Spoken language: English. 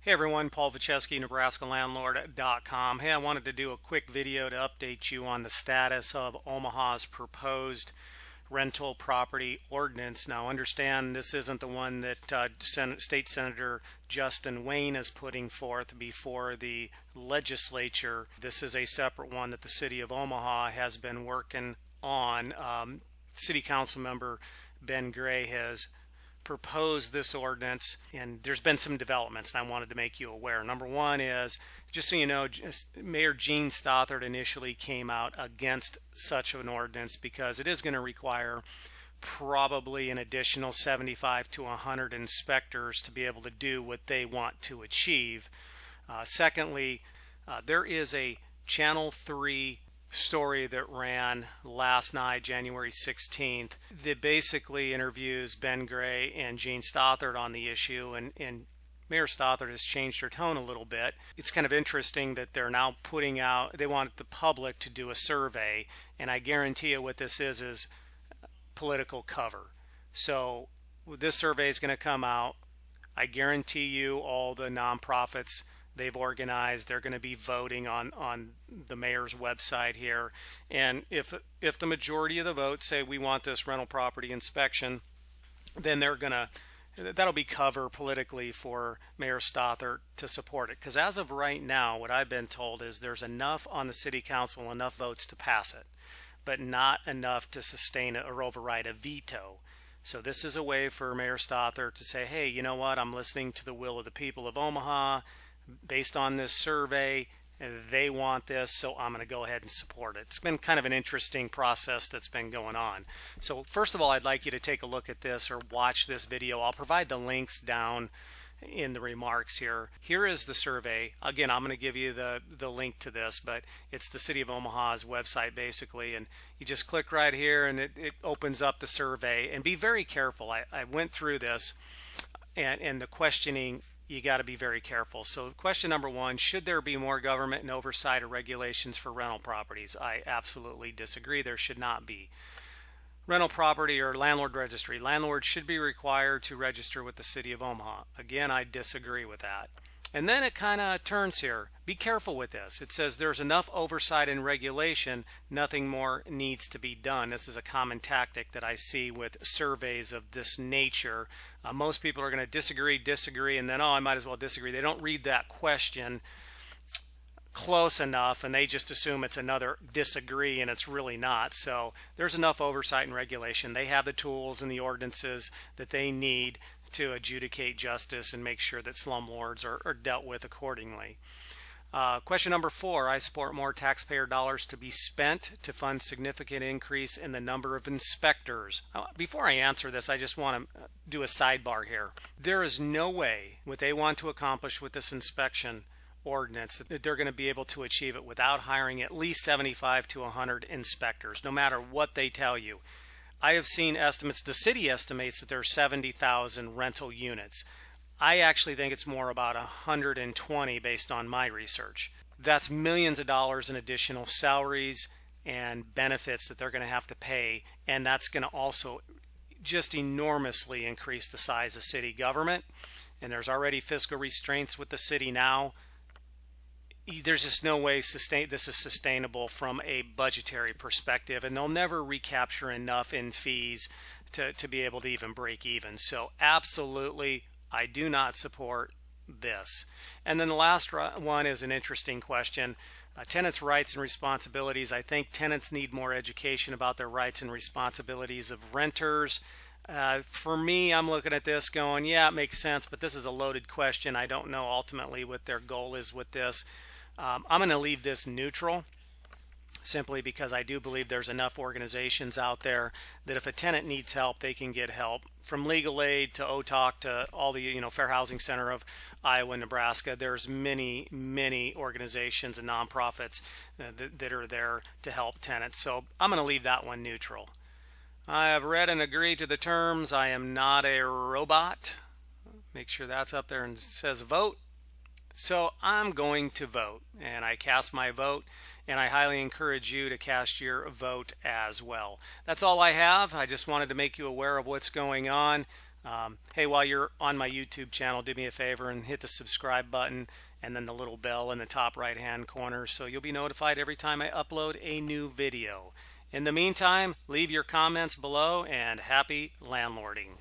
Hey everyone, Paul Vacheski, NebraskaLandlord.com. Hey, I wanted to do a quick video to update you on the status of Omaha's proposed rental property ordinance. Now understand this isn't the one that State Senator Justin Wayne is putting forth before the legislature. This is a separate one that the city of Omaha has been working on. City Council member Ben Gray has proposed this ordinance, and there's been some developments and I wanted to make you aware. Number one is, just so you know, Mayor Gene Stothert initially came out against such an ordinance because it is going to require probably an additional 75 to 100 inspectors to be able to do what they want to achieve. Secondly, there is a Channel 3 story that ran last night, January 16th, that basically interviews Ben Gray and Gene Stothert on the issue, and Mayor Stothert has changed her tone a little bit. It's kind of interesting that they're now putting out, they want the public to do a survey, and I guarantee you what this is political cover. So this survey is going to come out. I guarantee you all the nonprofits they've organized, they're going to be voting on the mayor's website here, and if the majority of the votes say we want this rental property inspection, then that'll be cover politically for Mayor Stothert to support it, because as of right now what I've been told is there's enough on the city council, enough votes to pass it, but not enough to sustain or override a veto. So this is a way for Mayor Stothert to say, hey, you know what, I'm listening to the will of the people of Omaha. Based on this survey, they want this, so I'm going to go ahead and support it. It's been kind of an interesting process that's been going on. So first of all, I'd like you to take a look at this or watch this video. I'll provide the links down in the remarks here. Here is the survey. Again, I'm going to give you the link to this, but it's the City of Omaha's website basically, and you just click right here and it opens up the survey. And be very careful. I went through this, and the questioning, you got to be very careful. So question number one, should there be more government and oversight or regulations for rental properties? I absolutely disagree. There should not be. Rental property or landlord registry. Landlords should be required to register with the city of Omaha. Again, I disagree with that. And then it kind of turns here. Be careful with this. It says there's enough oversight and regulation, nothing more needs to be done. This is a common tactic that I see with surveys of this nature. Most people are going to disagree, and then, oh, I might as well disagree. They don't read that question close enough, and they just assume it's another disagree, and it's really not. So there's enough oversight and regulation. They have the tools and the ordinances that they need to adjudicate justice and make sure that slumlords are dealt with accordingly. Question number four, I support more taxpayer dollars to be spent to fund significant increase in the number of inspectors. Before I answer this, I just want to do a sidebar here. There is no way what they want to accomplish with this inspection ordinance that they're going to be able to achieve it without hiring at least 75 to 100 inspectors, no matter what they tell you. I have seen estimates, the city estimates that there are 70,000 rental units. I actually think it's more about 120 based on my research. That's millions of dollars in additional salaries and benefits that they're going to have to pay, and that's going to also just enormously increase the size of city government. And there's already fiscal restraints with the city now. There's just no way this is sustainable from a budgetary perspective, and they'll never recapture enough in fees to be able to even break even. So absolutely, I do not support this. And then the last one is an interesting question. Tenants' rights and responsibilities. I think tenants need more education about their rights and responsibilities of renters. For me, I'm looking at this going, yeah, it makes sense, but this is a loaded question. I don't know ultimately what their goal is with this. I'm going to leave this neutral simply because I do believe there's enough organizations out there that if a tenant needs help, they can get help. From legal aid to OTAC to all the Fair Housing Center of Iowa and Nebraska, there's many organizations and nonprofits that are there to help tenants. So I'm going to leave that one neutral. I have read and agreed to the terms. I am not a robot. Make sure that's up there and says vote. So I'm going to vote, and I cast my vote, and I highly encourage you to cast your vote as well. That's all I have. I just wanted to make you aware of what's going on. Hey, while you're on my YouTube channel, do me a favor and hit the subscribe button and then the little bell in the top right hand corner so you'll be notified every time I upload a new video. In the meantime, leave your comments below and happy landlording.